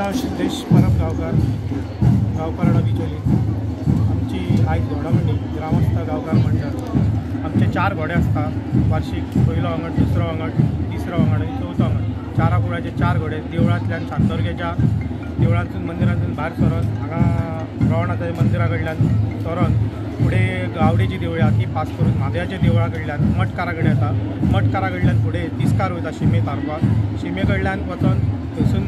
नाव सिद्धेश परब गावकराडा बिचोली। आमची आयज घोडामंडी ग्रामस्थ गावकार मंडळ आमचे 4 घोडे असतात वार्षिक। पयलो वांगड, दुसरो वांगड, तिसरो वांगड आणि चवथो वांगड। 4 कुळाचे 4 घोडे देवळांतल्यान शांतोरगेच्या देवळांतून मंदिरांतून भायर सरोन हांगा रवणाच्या मंदिरा कडल्यान सरोन फुडें गावडेची देवळी आसा ती पास करून म्हादेवाच्या देवळा कडल्यान मठकारा कडेन येता। मठकारा कडल्यान फुडें तिस्कार वयता शिमे तारपाक। शिमे कडल्यान वचोन थंयसून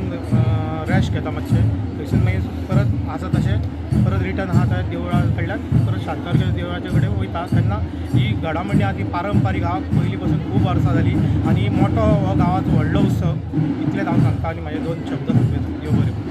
रेस्ट घेता मातशें। थंयसून मागीर परत आसा तशें परत रिटर्न आहा थंय देवळा कडल्यान परत शांतोरगे देवळाचे कडेन वयता। तेन्ना ही घोडामंडी आहा ती पारंपारीक आहा, पयलीं पासून खूब वर्सां जालीं आनी मोठो हो गांवाचो व्हडलो उत्सव। इतलेंच हांव सांगता आनी म्हाजे 2 शब्द सांगता। देव बरें।